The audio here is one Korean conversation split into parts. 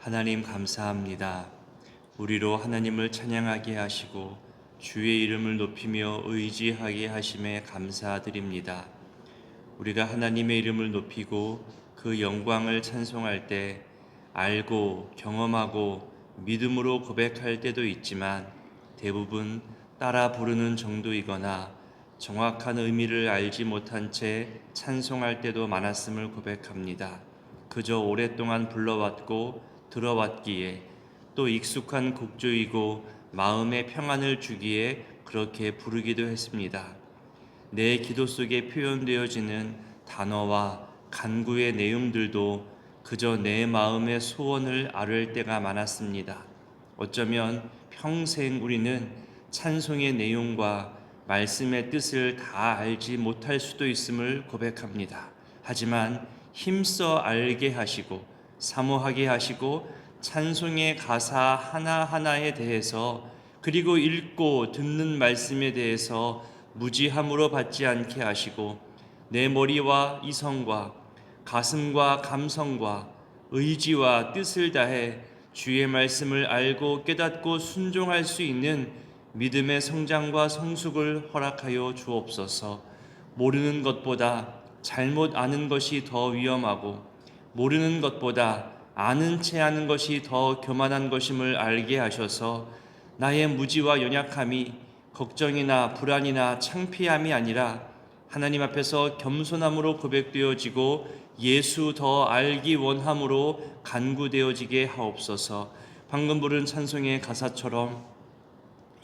하나님 감사합니다. 우리로 하나님을 찬양하게 하시고 주의 이름을 높이며 의지하게 하심에 감사드립니다. 우리가 하나님의 이름을 높이고 그 영광을 찬송할 때 알고 경험하고 믿음으로 고백할 때도 있지만 대부분 따라 부르는 정도이거나 정확한 의미를 알지 못한 채 찬송할 때도 많았음을 고백합니다. 그저 오랫동안 불러왔고 들어왔기에 또 익숙한 곡조이고 마음의 평안을 주기에 그렇게 부르기도 했습니다. 내 기도 속에 표현되어지는 단어와 간구의 내용들도 그저 내 마음의 소원을 아뢰을 때가 많았습니다. 어쩌면 평생 우리는 찬송의 내용과 말씀의 뜻을 다 알지 못할 수도 있음을 고백합니다. 하지만 힘써 알게 하시고 사모하게 하시고 찬송의 가사 하나하나에 대해서 그리고 읽고 듣는 말씀에 대해서 무지함으로 받지 않게 하시고 내 머리와 이성과 가슴과 감성과 의지와 뜻을 다해 주의 말씀을 알고 깨닫고 순종할 수 있는 믿음의 성장과 성숙을 허락하여 주옵소서. 모르는 것보다 잘못 아는 것이 더 위험하고 모르는 것보다 아는 채 하는 것이 더 교만한 것임을 알게 하셔서 나의 무지와 연약함이 걱정이나 불안이나 창피함이 아니라 하나님 앞에서 겸손함으로 고백되어지고 예수 더 알기 원함으로 간구되어지게 하옵소서. 방금 부른 찬송의 가사처럼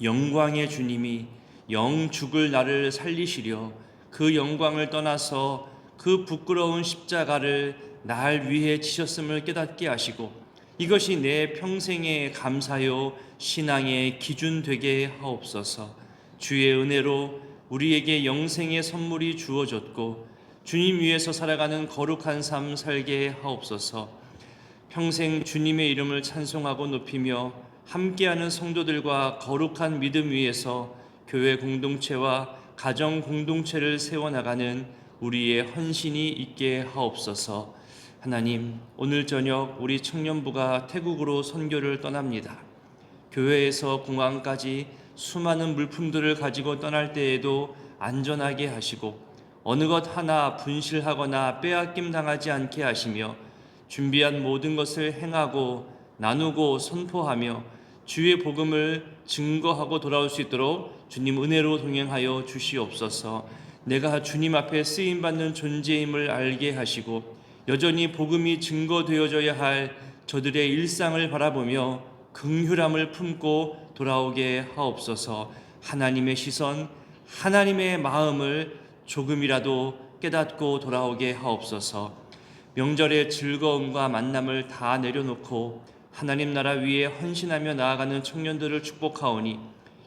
영광의 주님이 영 죽을 나를 살리시려 그 영광을 떠나서 그 부끄러운 십자가를 날 위해 지셨음을 깨닫게 하시고 이것이 내 평생의 감사요 신앙의 기준 되게 하옵소서. 주의 은혜로 우리에게 영생의 선물이 주어졌고 주님 위해서 살아가는 거룩한 삶 살게 하옵소서. 평생 주님의 이름을 찬송하고 높이며 함께하는 성도들과 거룩한 믿음 위에서 교회 공동체와 가정 공동체를 세워나가는 우리의 헌신이 있게 하옵소서. 하나님, 오늘 저녁 우리 청년부가 태국으로 선교를 떠납니다. 교회에서 공항까지 수많은 물품들을 가지고 떠날 때에도 안전하게 하시고 어느 것 하나 분실하거나 빼앗김 당하지 않게 하시며 준비한 모든 것을 행하고 나누고 선포하며 주의 복음을 증거하고 돌아올 수 있도록 주님 은혜로 동행하여 주시옵소서. 내가 주님 앞에 쓰임받는 존재임을 알게 하시고 여전히 복음이 증거되어져야 할 저들의 일상을 바라보며 긍휼함을 품고 돌아오게 하옵소서. 하나님의 시선, 하나님의 마음을 조금이라도 깨닫고 돌아오게 하옵소서. 명절의 즐거움과 만남을 다 내려놓고 하나님 나라 위에 헌신하며 나아가는 청년들을 축복하오니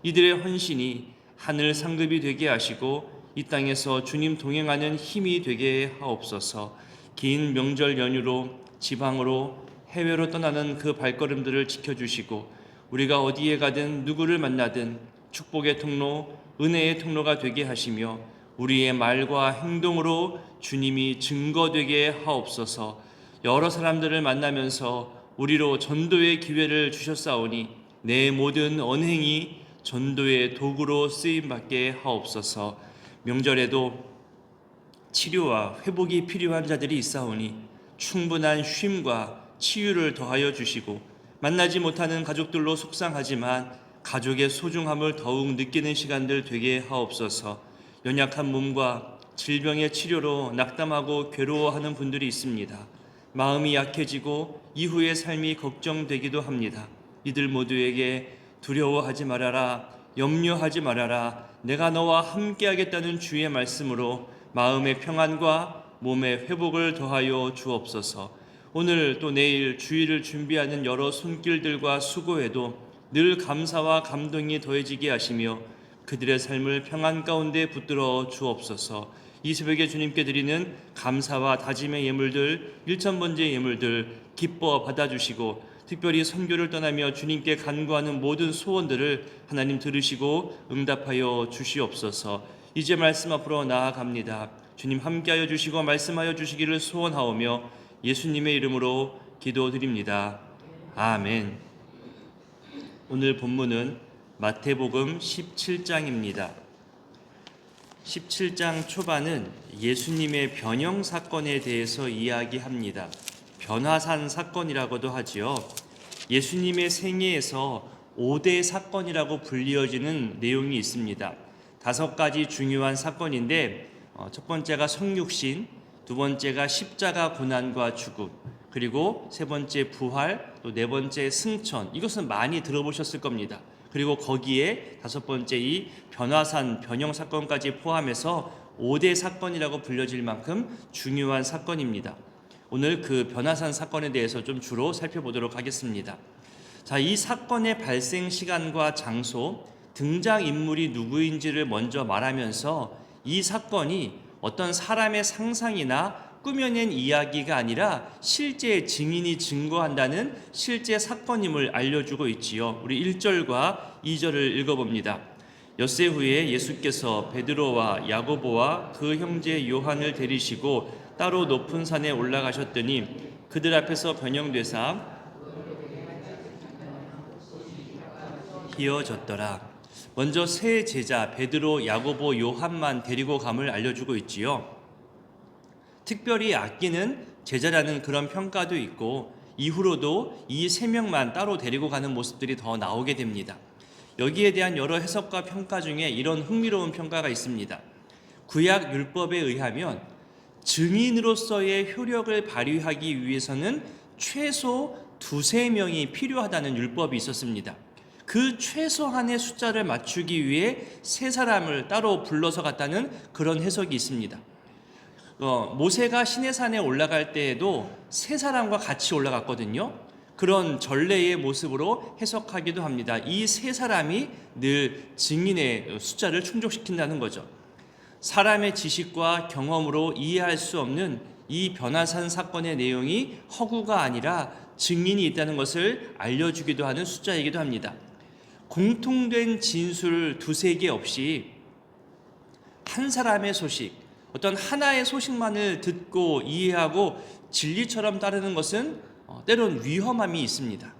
이들의 헌신이 하늘 상급이 되게 하시고 이 땅에서 주님 동행하는 힘이 되게 하옵소서. 긴 명절 연휴로 지방으로 해외로 떠나는 그 발걸음들을 지켜주시고 우리가 어디에 가든 누구를 만나든 축복의 통로, 은혜의 통로가 되게 하시며 우리의 말과 행동으로 주님이 증거되게 하옵소서. 여러 사람들을 만나면서 우리로 전도의 기회를 주셨사오니 내 모든 언행이 전도의 도구로 쓰임받게 하옵소서. 명절에도 치료와 회복이 필요한 자들이 있사오니 충분한 쉼과 치유를 더하여 주시고 만나지 못하는 가족들로 속상하지만 가족의 소중함을 더욱 느끼는 시간들 되게 하옵소서. 연약한 몸과 질병의 치료로 낙담하고 괴로워하는 분들이 있습니다. 마음이 약해지고 이후의 삶이 걱정되기도 합니다. 이들 모두에게 두려워하지 말아라, 염려하지 말아라, 내가 너와 함께하겠다는 주의 말씀으로 마음의 평안과 몸의 회복을 더하여 주옵소서. 오늘 또 내일 주일을 준비하는 여러 손길들과 수고에도 늘 감사와 감동이 더해지게 하시며 그들의 삶을 평안 가운데 붙들어 주옵소서. 이 새벽에 주님께 드리는 감사와 다짐의 예물들, 일천번제의 예물들 기뻐 받아주시고 특별히 선교를 떠나며 주님께 간구하는 모든 소원들을 하나님 들으시고 응답하여 주시옵소서. 이제 말씀 앞으로 나아갑니다. 주님 함께하여 주시고 말씀하여 주시기를 소원하오며 예수님의 이름으로 기도드립니다. 아멘. 오늘 본문은 마태복음 17장입니다. 17장 초반은 예수님의 변형 사건에 대해서 이야기합니다. 변화산 사건이라고도 하지요. 예수님의 생애에서 5대 사건이라고 불리어지는 내용이 있습니다. 5가지 중요한 사건인데 첫 번째가 성육신, 두 번째가 십자가 고난과 죽음, 그리고 세 번째 부활, 또 네 번째 승천. 이것은 많이 들어보셨을 겁니다. 그리고 거기에 다섯 번째 이 변화산 변형 사건까지 포함해서 5대 사건이라고 불려질 만큼 중요한 사건입니다. 오늘 그 변화산 사건에 대해서 좀 주로 살펴보도록 하겠습니다. 자, 이 사건의 발생 시간과 장소, 등장인물이 누구인지를 먼저 말하면서 이 사건이 어떤 사람의 상상이나 꾸며낸 이야기가 아니라 실제 증인이 증거한다는 실제 사건임을 알려주고 있지요. 우리 1절과 2절을 읽어봅니다. 엿새 후에 예수께서 베드로와 야고보와 그 형제 요한을 데리시고 따로 높은 산에 올라가셨더니 그들 앞에서 변형되사 휘어졌더라. 먼저 세 제자 베드로, 야고보, 요한만 데리고 감을 알려주고 있지요. 특별히 아끼는 제자라는 그런 평가도 있고 이후로도 이 세 명만 따로 데리고 가는 모습들이 더 나오게 됩니다. 여기에 대한 여러 해석과 평가 중에 이런 흥미로운 평가가 있습니다. 구약 율법에 의하면 증인으로서의 효력을 발휘하기 위해서는 최소 2-3명이 필요하다는 율법이 있었습니다. 그 최소한의 숫자를 맞추기 위해 세 사람을 따로 불러서 갔다는 그런 해석이 있습니다. 모세가 시내산에 올라갈 때에도 세 사람과 같이 올라갔거든요. 그런 전례의 모습으로 해석하기도 합니다. 이 세 사람이 늘 증인의 숫자를 충족시킨다는 거죠. 사람의 지식과 경험으로 이해할 수 없는 이 변화산 사건의 내용이 허구가 아니라 증인이 있다는 것을 알려주기도 하는 숫자이기도 합니다. 공통된 진술 2-3개 없이 한 사람의 소식, 어떤 하나의 소식만을 듣고 이해하고 진리처럼 따르는 것은 때론 위험함이 있습니다.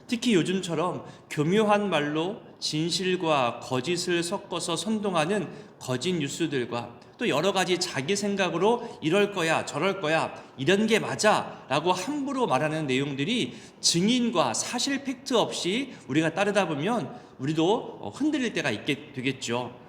특히 요즘처럼 교묘한 말로 진실과 거짓을 섞어서 선동하는 거짓 뉴스들과 또 여러 가지 자기 생각으로 이럴 거야 저럴 거야 이런 게 맞아 라고 함부로 말하는 내용들이 증인과 사실 팩트 없이 우리가 따르다 보면 우리도 흔들릴 때가 있게 되겠죠.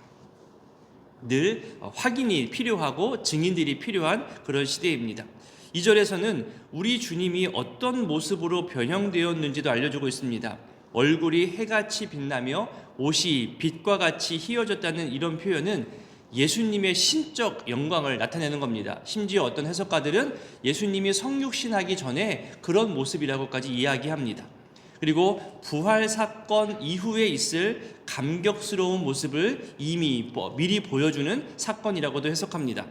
늘 확인이 필요하고 증인들이 필요한 그런 시대입니다. 2절에서는 우리 주님이 어떤 모습으로 변형되었는지도 알려주고 있습니다. 얼굴이 해같이 빛나며 옷이 빛과 같이 휘어졌다는 이런 표현은 예수님의 신적 영광을 나타내는 겁니다. 심지어 어떤 해석가들은 예수님이 성육신하기 전에 그런 모습이라고까지 이야기합니다. 그리고 부활 사건 이후에 있을 감격스러운 모습을 이미 미리 보여주는 사건이라고도 해석합니다.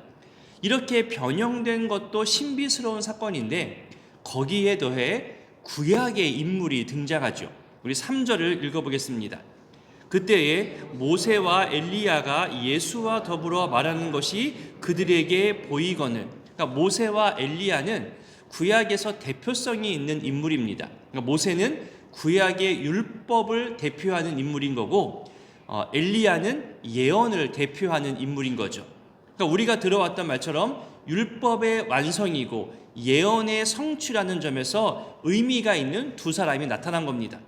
이렇게 변형된 것도 신비스러운 사건인데 거기에 더해 구약의 인물이 등장하죠. 우리 3절을 읽어보겠습니다. 그때에 모세와 엘리야가 예수와 더불어 말하는 것이 그들에게 보이거늘. 그러니까 모세와 엘리야는 구약에서 대표성이 있는 인물입니다. 그러니까 모세는 구약의 율법을 대표하는 인물인 거고 엘리야는 예언을 대표하는 인물인 거죠. 그러니까 우리가 들어왔던 말처럼 율법의 완성이고 예언의 성취라는 점에서 의미가 있는 두 사람이 나타난 겁니다.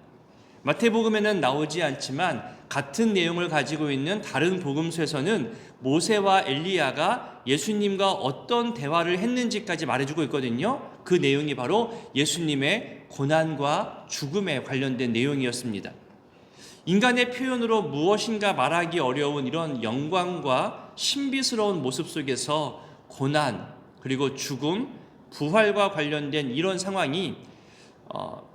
마태복음에는 나오지 않지만 같은 내용을 가지고 있는 다른 복음서에서는 모세와 엘리야가 예수님과 어떤 대화를 했는지까지 말해주고 있거든요. 그 내용이 바로 예수님의 고난과 죽음에 관련된 내용이었습니다. 인간의 표현으로 무엇인가 말하기 어려운 이런 영광과 신비스러운 모습 속에서 고난, 그리고 죽음, 부활과 관련된 이런 상황이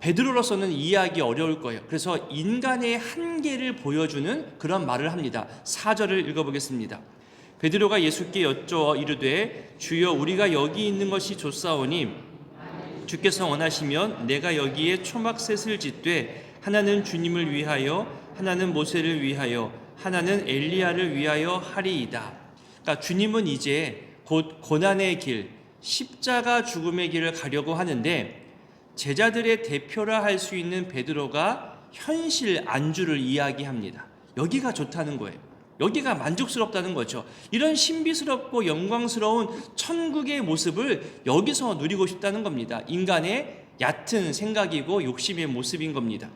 베드로로서는 이해하기 어려울 거예요. 그래서 인간의 한계를 보여주는 그런 말을 합니다. 4절을 읽어보겠습니다. 베드로가 예수께 여쭈어 이르되 주여 우리가 여기 있는 것이 좋사오니 주께서 원하시면 내가 여기에 초막셋을 짓되 하나는 주님을 위하여 하나는 모세를 위하여 하나는 엘리야를 위하여 하리이다. 그러니까 주님은 이제 곧 고난의 길, 십자가 죽음의 길을 가려고 하는데 제자들의 대표라 할 수 있는 베드로가 현실 안주를 이야기합니다. 여기가 좋다는 거예요. 여기가 만족스럽다는 거죠. 이런 신비스럽고 영광스러운 천국의 모습을 여기서 누리고 싶다는 겁니다. 인간의 얕은 생각이고 욕심의 모습인 겁니다.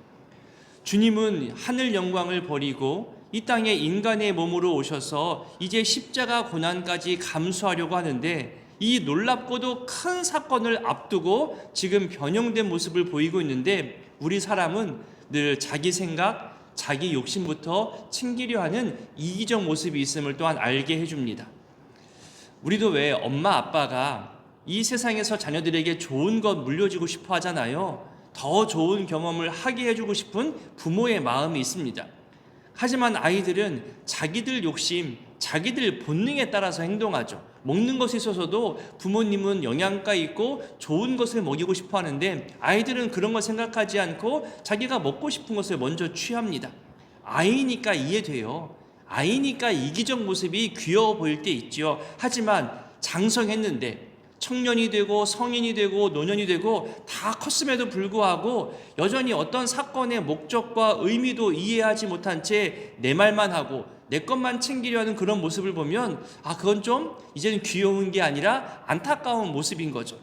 주님은 하늘 영광을 버리고 이 땅에 인간의 몸으로 오셔서 이제 십자가 고난까지 감수하려고 하는데, 이 놀랍고도 큰 사건을 앞두고 지금 변형된 모습을 보이고 있는데, 우리 사람은 늘 자기 생각, 자기 욕심부터 챙기려 하는 이기적 모습이 있음을 또한 알게 해줍니다. 우리도 왜 엄마 아빠가 이 세상에서 자녀들에게 좋은 것 물려주고 싶어 하잖아요. 더 좋은 경험을 하게 해주고 싶은 부모의 마음이 있습니다. 하지만 아이들은 자기들 욕심, 자기들 본능에 따라서 행동하죠. 먹는 것에 있어서도 부모님은 영양가 있고 좋은 것을 먹이고 싶어 하는데, 아이들은 그런 걸 생각하지 않고 자기가 먹고 싶은 것을 먼저 취합니다. 아이니까 이해돼요. 아이니까 이기적 모습이 귀여워 보일 때 있죠. 하지만 장성했는데, 청년이 되고 성인이 되고 노년이 되고 다 컸음에도 불구하고 여전히 어떤 사건의 목적과 의미도 이해하지 못한 채 내 말만 하고 내 것만 챙기려는 그런 모습을 보면, 그건 좀 이제는 귀여운 게 아니라 안타까운 모습인 거죠.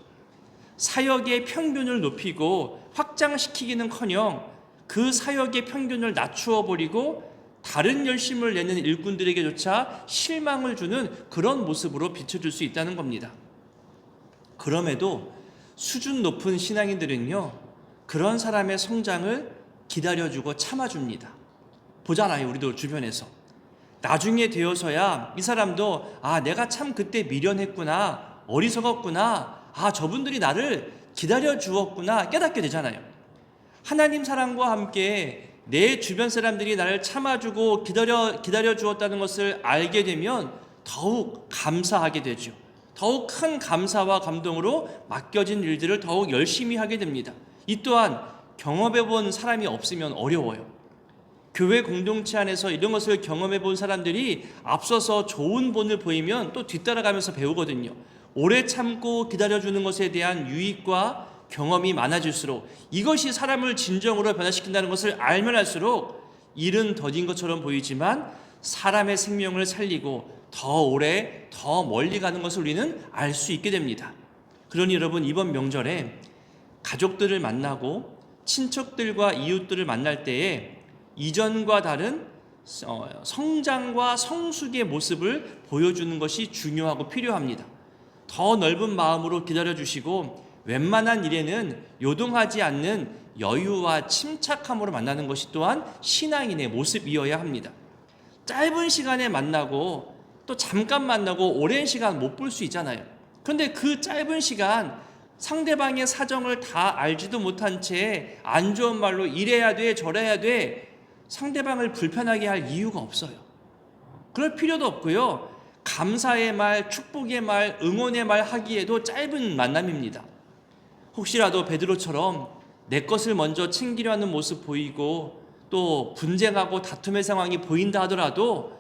사역의 평균을 높이고 확장시키기는커녕 그 사역의 평균을 낮추어 버리고 다른 열심을 내는 일꾼들에게조차 실망을 주는 그런 모습으로 비춰줄 수 있다는 겁니다. 그럼에도 수준 높은 신앙인들은요, 그런 사람의 성장을 기다려주고 참아줍니다. 보잖아요, 우리도 주변에서. 나중에 되어서야 이 사람도 내가 참 그때 미련했구나, 어리석었구나, 저분들이 나를 기다려주었구나 깨닫게 되잖아요. 하나님 사랑과 함께 내 주변 사람들이 나를 참아주고 기다려주었다는 것을 알게 되면 더욱 감사하게 되죠. 더욱 큰 감사와 감동으로 맡겨진 일들을 더욱 열심히 하게 됩니다. 이 또한 경험해 본 사람이 없으면 어려워요. 교회 공동체 안에서 이런 것을 경험해 본 사람들이 앞서서 좋은 본을 보이면 또 뒤따라가면서 배우거든요. 오래 참고 기다려주는 것에 대한 유익과 경험이 많아질수록, 이것이 사람을 진정으로 변화시킨다는 것을 알면 할수록 일은 더딘 것처럼 보이지만 사람의 생명을 살리고 더 오래 더 멀리 가는 것을 우리는 알 수 있게 됩니다. 그러니 여러분, 이번 명절에 가족들을 만나고 친척들과 이웃들을 만날 때에 이전과 다른 성장과 성숙의 모습을 보여주는 것이 중요하고 필요합니다. 더 넓은 마음으로 기다려주시고 웬만한 일에는 요동하지 않는 여유와 침착함으로 만나는 것이 또한 신앙인의 모습이어야 합니다. 짧은 시간에 만나고 또 잠깐 만나고 오랜 시간 못 볼 수 있잖아요. 그런데 그 짧은 시간 상대방의 사정을 다 알지도 못한 채 안 좋은 말로 이래야 돼 저래야 돼 상대방을 불편하게 할 이유가 없어요. 그럴 필요도 없고요. 감사의 말, 축복의 말, 응원의 말 하기에도 짧은 만남입니다. 혹시라도 베드로처럼 내 것을 먼저 챙기려 하는 모습 보이고 또 분쟁하고 다툼의 상황이 보인다 하더라도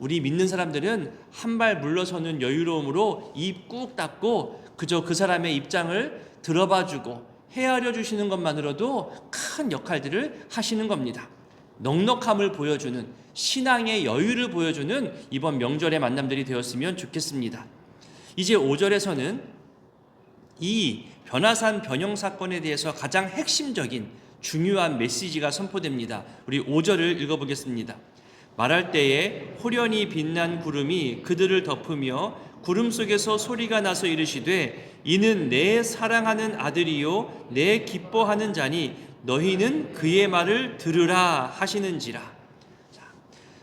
우리 믿는 사람들은 한 발 물러서는 여유로움으로 입 꾹 닫고 그저 그 사람의 입장을 들어봐주고 헤아려 주시는 것만으로도 큰 역할들을 하시는 겁니다. 넉넉함을 보여주는, 신앙의 여유를 보여주는 이번 명절의 만남들이 되었으면 좋겠습니다. 이제 5절에서는 이 변화산 변형 사건에 대해서 가장 핵심적인 중요한 메시지가 선포됩니다. 우리 5절을 읽어보겠습니다. 말할 때에 호련히 빛난 구름이 그들을 덮으며 구름 속에서 소리가 나서 이르시되 이는 내 사랑하는 아들이요 내 기뻐하는 자니 너희는 그의 말을 들으라 하시는지라.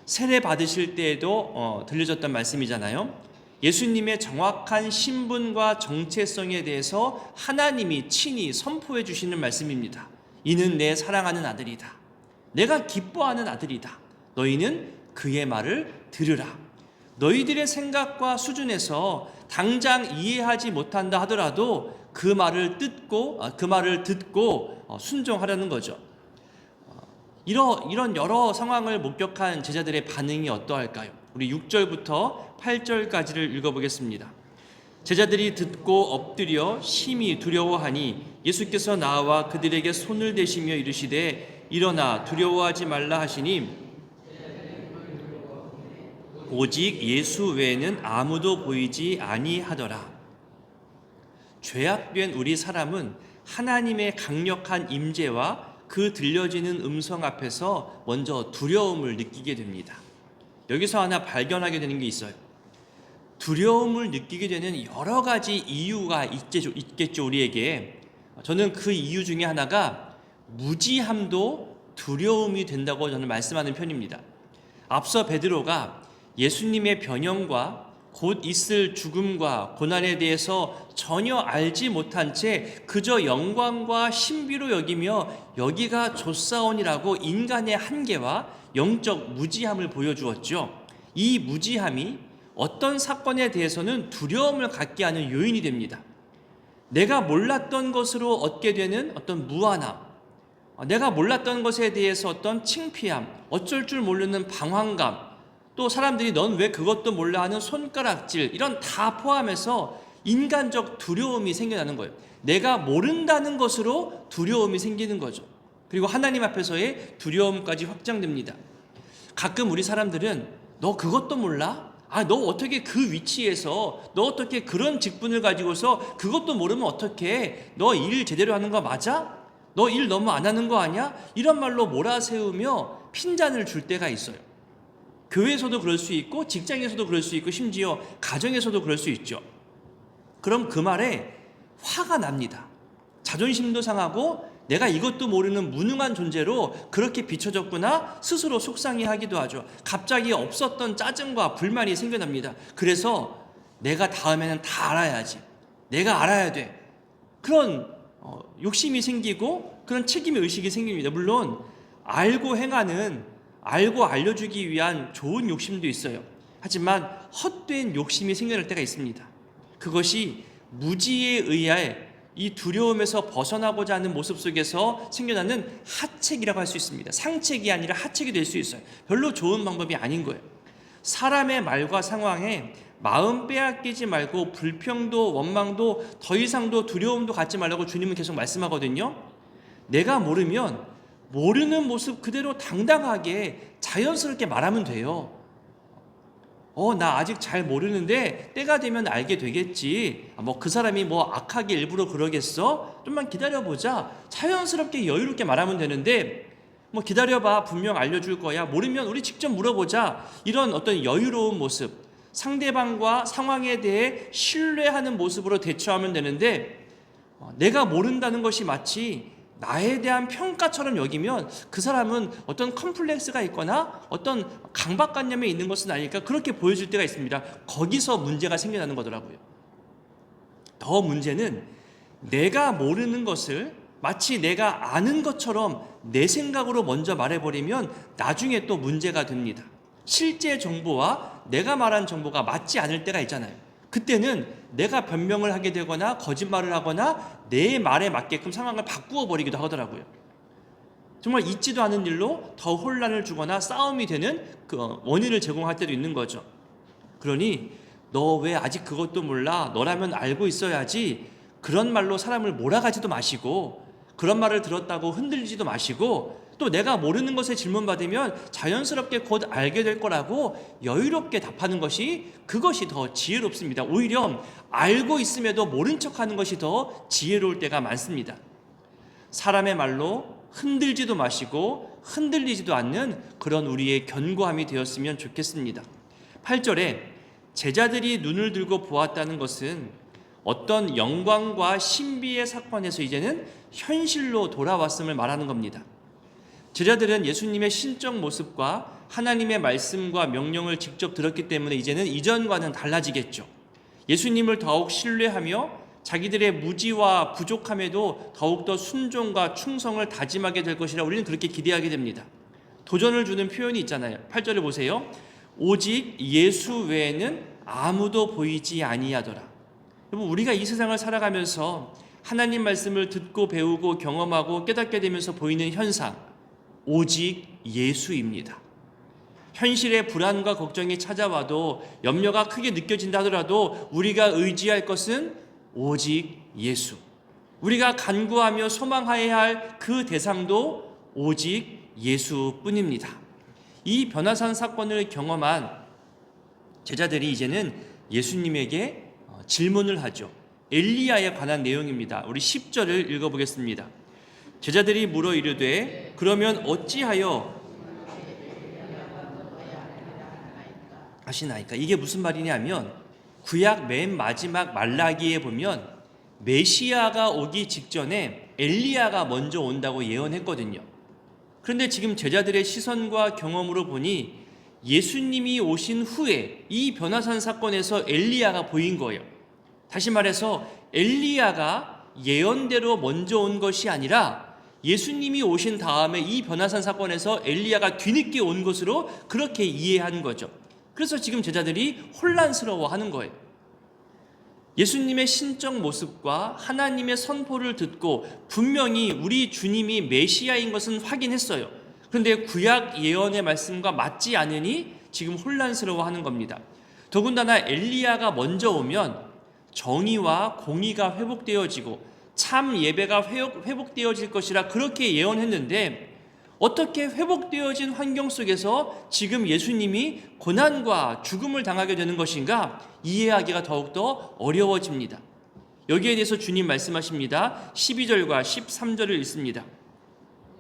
세례 받으실 때에도 들려졌던 말씀이잖아요. 예수님의 정확한 신분과 정체성에 대해서 하나님이 친히 선포해 주시는 말씀입니다. 이는 내 사랑하는 아들이다. 내가 기뻐하는 아들이다. 너희는 그의 말을 들으라. 너희들의 생각과 수준에서 당장 이해하지 못한다 하더라도 그 말을 듣고 순종하려는 거죠. 이런 여러 상황을 목격한 제자들의 반응이 어떠할까요? 우리 6절부터 8절까지를 읽어보겠습니다. 제자들이 듣고 엎드려 심히 두려워하니 예수께서 나와 그들에게 손을 대시며 이르시되 일어나 두려워하지 말라 하시니 오직 예수 외에는 아무도 보이지 아니하더라. 죄악된 우리 사람은 하나님의 강력한 임재와 그 들려지는 음성 앞에서 먼저 두려움을 느끼게 됩니다. 여기서 하나 발견하게 되는 게 있어요. 두려움을 느끼게 되는 여러 가지 이유가 있겠죠, 우리에게. 저는 그 이유 중에 하나가 무지함도 두려움이 된다고 저는 말씀하는 편입니다. 앞서 베드로가 예수님의 변형과 곧 있을 죽음과 고난에 대해서 전혀 알지 못한 채 그저 영광과 신비로 여기며 여기가 좋사오니라고 인간의 한계와 영적 무지함을 보여주었죠. 이 무지함이 어떤 사건에 대해서는 두려움을 갖게 하는 요인이 됩니다. 내가 몰랐던 것으로 얻게 되는 어떤 무안함, 내가 몰랐던 것에 대해서 어떤 창피함, 어쩔 줄 모르는 방황감, 또 사람들이 넌 왜 그것도 몰라 하는 손가락질, 이런 다 포함해서 인간적 두려움이 생겨나는 거예요. 내가 모른다는 것으로 두려움이 생기는 거죠. 그리고 하나님 앞에서의 두려움까지 확장됩니다. 가끔 우리 사람들은 너 그것도 몰라? 너 어떻게 그 위치에서, 너 어떻게 그런 직분을 가지고서 그것도 모르면 어떡해? 너 일 제대로 하는 거 맞아? 너 일 너무 안 하는 거 아니야? 이런 말로 몰아세우며 핀잔을 줄 때가 있어요. 교회에서도 그럴 수 있고 직장에서도 그럴 수 있고 심지어 가정에서도 그럴 수 있죠. 그럼 그 말에 화가 납니다. 자존심도 상하고 내가 이것도 모르는 무능한 존재로 그렇게 비춰졌구나 스스로 속상해하기도 하죠. 갑자기 없었던 짜증과 불만이 생겨납니다. 그래서 내가 다음에는 다 알아야지, 내가 알아야 돼, 그런 욕심이 생기고 그런 책임의 의식이 생깁니다. 물론 알고 행하는, 알고 알려주기 위한 좋은 욕심도 있어요. 하지만 헛된 욕심이 생겨날 때가 있습니다. 그것이 무지에 의해 이 두려움에서 벗어나고자 하는 모습 속에서 생겨나는 하책이라고 할 수 있습니다. 상책이 아니라 하책이 될 수 있어요. 별로 좋은 방법이 아닌 거예요. 사람의 말과 상황에 마음 빼앗기지 말고 불평도 원망도 더 이상도 두려움도 갖지 말라고 주님은 계속 말씀하거든요. 내가 모르면 모르는 모습 그대로 당당하게 자연스럽게 말하면 돼요. 나 아직 잘 모르는데 때가 되면 알게 되겠지. 그 사람이 악하게 일부러 그러겠어? 좀만 기다려보자. 자연스럽게 여유롭게 말하면 되는데 기다려봐, 분명 알려줄 거야. 모르면 우리 직접 물어보자. 이런 어떤 여유로운 모습, 상대방과 상황에 대해 신뢰하는 모습으로 대처하면 되는데 내가 모른다는 것이 마치 나에 대한 평가처럼 여기면 그 사람은 어떤 컴플렉스가 있거나 어떤 강박관념에 있는 것은 아닐까, 그렇게 보여줄 때가 있습니다. 거기서 문제가 생겨나는 거더라고요. 더 문제는 내가 모르는 것을 마치 내가 아는 것처럼 내 생각으로 먼저 말해버리면 나중에 또 문제가 됩니다. 실제 정보와 내가 말한 정보가 맞지 않을 때가 있잖아요. 그때는 내가 변명을 하게 되거나 거짓말을 하거나 내 말에 맞게끔 상황을 바꾸어 버리기도 하더라고요. 정말 있지도 않은 일로 더 혼란을 주거나 싸움이 되는 그 원인을 제공할 때도 있는 거죠. 그러니 너 왜 아직 그것도 몰라? 너라면 알고 있어야지. 그런 말로 사람을 몰아가지도 마시고, 그런 말을 들었다고 흔들리지도 마시고, 또 내가 모르는 것에 질문받으면 자연스럽게 곧 알게 될 거라고 여유롭게 답하는 것이, 그것이 더 지혜롭습니다. 오히려 알고 있음에도 모른 척하는 것이 더 지혜로울 때가 많습니다. 사람의 말로 흔들지도 마시고 흔들리지도 않는 그런 우리의 견고함이 되었으면 좋겠습니다. 8절에 제자들이 눈을 들고 보았다는 것은 어떤 영광과 신비의 사건에서 이제는 현실로 돌아왔음을 말하는 겁니다. 제자들은 예수님의 신적 모습과 하나님의 말씀과 명령을 직접 들었기 때문에 이제는 이전과는 달라지겠죠. 예수님을 더욱 신뢰하며 자기들의 무지와 부족함에도 더욱더 순종과 충성을 다짐하게 될 것이라 우리는 그렇게 기대하게 됩니다. 도전을 주는 표현이 있잖아요. 8절을 보세요. 오직 예수 외에는 아무도 보이지 아니하더라. 여러분, 우리가 이 세상을 살아가면서 하나님 말씀을 듣고 배우고 경험하고 깨닫게 되면서 보이는 현상, 오직 예수입니다. 현실의 불안과 걱정이 찾아와도, 염려가 크게 느껴진다 하더라도 우리가 의지할 것은 오직 예수. 우리가 간구하며 소망하여야 할 그 대상도 오직 예수뿐입니다. 이 변화산 사건을 경험한 제자들이 이제는 예수님에게 질문을 하죠. 엘리야에 관한 내용입니다. 우리 10절을 읽어보겠습니다. 제자들이 물어 이르되 그러면 어찌하여 하시나이까? 이게 무슨 말이냐면 구약 맨 마지막 말라기에 보면 메시아가 오기 직전에 엘리야가 먼저 온다고 예언했거든요. 그런데 지금 제자들의 시선과 경험으로 보니 예수님이 오신 후에 이 변화산 사건에서 엘리야가 보인 거예요. 다시 말해서 엘리야가 예언대로 먼저 온 것이 아니라 예수님이 오신 다음에 이 변화산 사건에서 엘리야가 뒤늦게 온 것으로 그렇게 이해한 거죠. 그래서 지금 제자들이 혼란스러워하는 거예요. 예수님의 신적 모습과 하나님의 선포를 듣고 분명히 우리 주님이 메시아인 것은 확인했어요. 그런데 구약 예언의 말씀과 맞지 않으니 지금 혼란스러워하는 겁니다. 더군다나 엘리야가 먼저 오면 정의와 공의가 회복되어지고 참 예배가 회복되어질 것이라 그렇게 예언했는데 어떻게 회복되어진 환경 속에서 지금 예수님이 고난과 죽음을 당하게 되는 것인가 이해하기가 더욱더 어려워집니다. 여기에 대해서 주님 말씀하십니다. 12절과 13절을 읽습니다.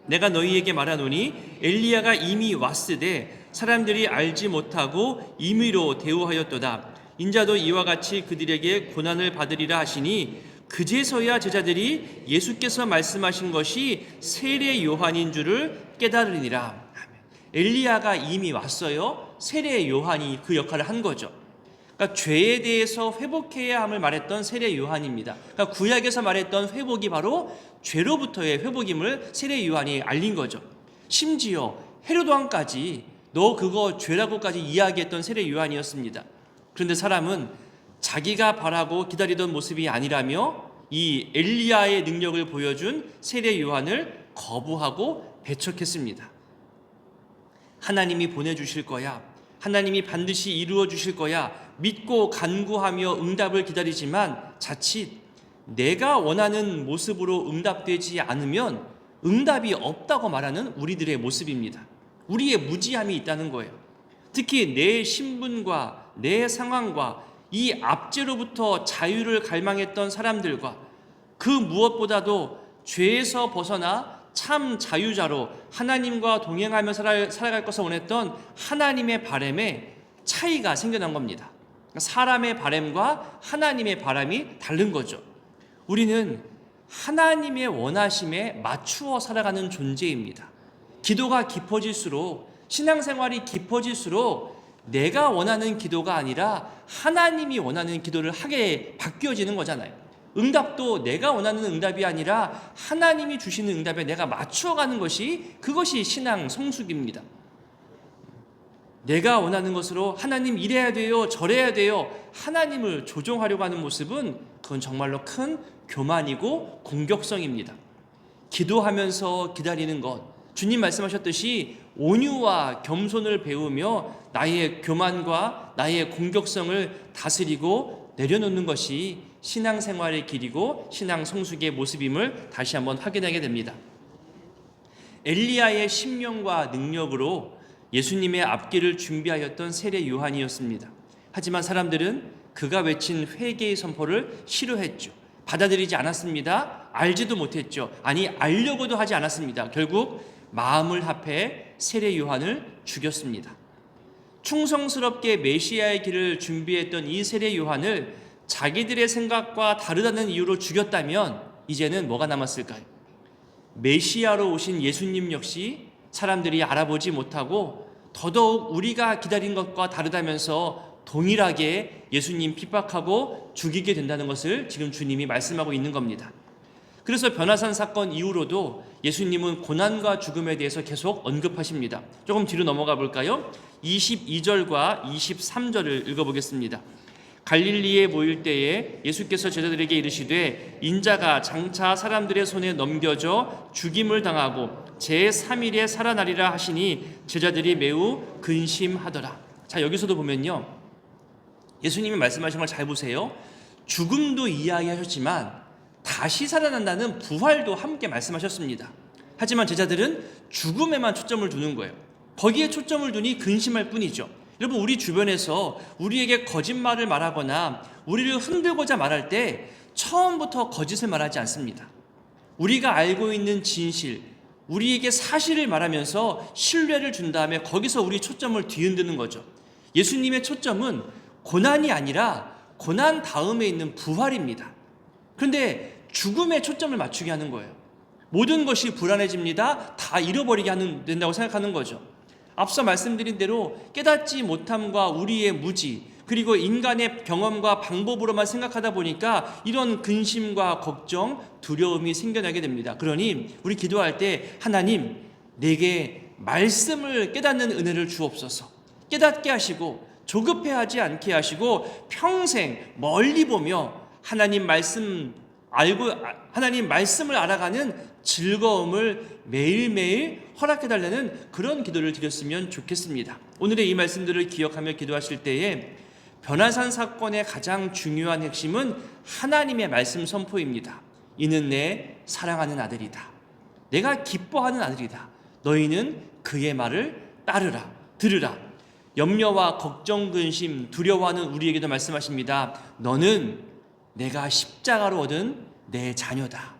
내가 너희에게 말하노니 엘리야가 이미 왔으되 사람들이 알지 못하고 임의로 대우하였도다. 인자도 이와 같이 그들에게 고난을 받으리라 하시니 그제서야 제자들이 예수께서 말씀하신 것이 세례 요한인 줄을 깨달으리니라. 엘리야가 이미 왔어요. 세례 요한이 그 역할을 한 거죠. 그러니까 죄에 대해서 회복해야 함을 말했던 세례 요한입니다. 그러니까 구약에서 말했던 회복이 바로 죄로부터의 회복임을 세례 요한이 알린 거죠. 심지어 헤롯 왕까지 너 그거 죄라고까지 이야기했던 세례 요한이었습니다. 그런데 사람은 자기가 바라고 기다리던 모습이 아니라며 이 엘리야의 능력을 보여준 세례 요한을 거부하고 배척했습니다. 하나님이 보내주실 거야. 하나님이 반드시 이루어 주실 거야. 믿고 간구하며 응답을 기다리지만 자칫 내가 원하는 모습으로 응답되지 않으면 응답이 없다고 말하는 우리들의 모습입니다. 우리의 무지함이 있다는 거예요. 특히 내 신분과 내 상황과 이 압제로부터 자유를 갈망했던 사람들과 그 무엇보다도 죄에서 벗어나 참 자유자로 하나님과 동행하며 살아갈 것을 원했던 하나님의 바람에 차이가 생겨난 겁니다. 사람의 바람과 하나님의 바람이 다른 거죠. 우리는 하나님의 원하심에 맞추어 살아가는 존재입니다. 기도가 깊어질수록, 신앙생활이 깊어질수록 내가 원하는 기도가 아니라 하나님이 원하는 기도를 하게 바뀌어지는 거잖아요. 응답도 내가 원하는 응답이 아니라 하나님이 주시는 응답에 내가 맞추어가는 것이 그것이 신앙 성숙입니다. 내가 원하는 것으로 하나님 이래야 돼요, 저래야 돼요, 하나님을 조종하려고 하는 모습은 그건 정말로 큰 교만이고 공격성입니다. 기도하면서 기다리는 것, 주님 말씀하셨듯이 온유와 겸손을 배우며 나의 교만과 나의 공격성을 다스리고 내려놓는 것이 신앙생활의 길이고 신앙 성숙의 모습임을 다시 한번 확인하게 됩니다. 엘리야의 심령과 능력으로 예수님의 앞길을 준비하였던 세례 요한이었습니다. 하지만 사람들은 그가 외친 회개의 선포를 싫어했죠. 받아들이지 않았습니다. 알지도 못했죠. 아니, 알려고도 하지 않았습니다. 결국 마음을 합해 세례 요한을 죽였습니다. 충성스럽게 메시아의 길을 준비했던 이 세례 요한을 자기들의 생각과 다르다는 이유로 죽였다면 이제는 뭐가 남았을까요? 메시아로 오신 예수님 역시 사람들이 알아보지 못하고 더더욱 우리가 기다린 것과 다르다면서 동일하게 예수님 핍박하고 죽이게 된다는 것을 지금 주님이 말씀하고 있는 겁니다. 그래서 변화산 사건 이후로도 예수님은 고난과 죽음에 대해서 계속 언급하십니다. 조금 뒤로 넘어가 볼까요? 22절과 23절을 읽어보겠습니다. 갈릴리에 모일 때에 예수께서 제자들에게 이르시되 인자가 장차 사람들의 손에 넘겨져 죽임을 당하고 제3일에 살아나리라 하시니 제자들이 매우 근심하더라. 자, 여기서도 보면요, 예수님이 말씀하신 걸 잘 보세요. 죽음도 이야기하셨지만 다시 살아난다는 부활도 함께 말씀하셨습니다. 하지만 제자들은 죽음에만 초점을 두는 거예요. 거기에 초점을 두니 근심할 뿐이죠. 여러분, 우리 주변에서 우리에게 거짓말을 말하거나 우리를 흔들고자 말할 때 처음부터 거짓을 말하지 않습니다. 우리가 알고 있는 진실, 우리에게 사실을 말하면서 신뢰를 준 다음에 거기서 우리 초점을 뒤흔드는 거죠. 예수님의 초점은 고난이 아니라 고난 다음에 있는 부활입니다. 그런데 죽음에 초점을 맞추게 하는 거예요. 모든 것이 불안해집니다. 다 잃어버리게 된다고 생각하는 거죠. 앞서 말씀드린 대로 깨닫지 못함과 우리의 무지, 그리고 인간의 경험과 방법으로만 생각하다 보니까 이런 근심과 걱정, 두려움이 생겨나게 됩니다. 그러니 우리 기도할 때 하나님, 내게 말씀을 깨닫는 은혜를 주옵소서. 깨닫게 하시고 조급해하지 않게 하시고 평생 멀리 보며 하나님 말씀을 알아가는 즐거움을 매일매일 허락해달라는 그런 기도를 드렸으면 좋겠습니다. 오늘의 이 말씀들을 기억하며 기도하실 때에 변화산 사건의 가장 중요한 핵심은 하나님의 말씀 선포입니다. 이는 내 사랑하는 아들이다. 내가 기뻐하는 아들이다. 너희는 그의 말을 따르라, 들으라. 염려와 걱정, 근심, 두려워하는 우리에게도 말씀하십니다. 너는 내가 십자가로 얻은 내 자녀다.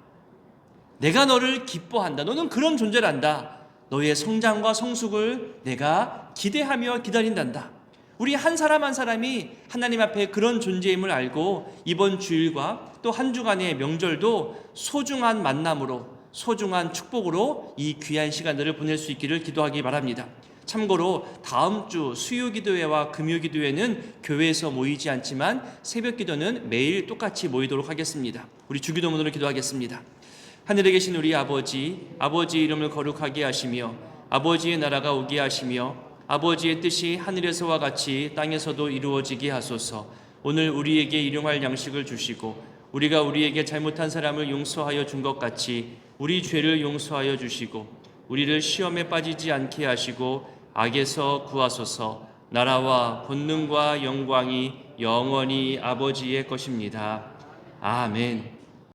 내가 너를 기뻐한다. 너는 그런 존재란다. 너의 성장과 성숙을 내가 기대하며 기다린단다. 우리 한 사람 한 사람이 하나님 앞에 그런 존재임을 알고 이번 주일과 또 한 주간의 명절도 소중한 만남으로, 소중한 축복으로 이 귀한 시간들을 보낼 수 있기를 기도하기 바랍니다. 참고로 다음 주 수요 기도회와 금요 기도회는 교회에서 모이지 않지만 새벽 기도는 매일 똑같이 모이도록 하겠습니다. 우리 주기도문으로 기도하겠습니다. 하늘에 계신 우리 아버지, 아버지의 이름을 거룩하게 하시며 아버지의 나라가 오게 하시며 아버지의 뜻이 하늘에서와 같이 땅에서도 이루어지게 하소서. 오늘 우리에게 일용할 양식을 주시고 우리가 우리에게 잘못한 사람을 용서하여 준 것 같이 우리 죄를 용서하여 주시고 우리를 시험에 빠지지 않게 하시고 악에서 구하소서. 나라와 권능과 영광이 영원히 아버지의 것입니다. 아멘.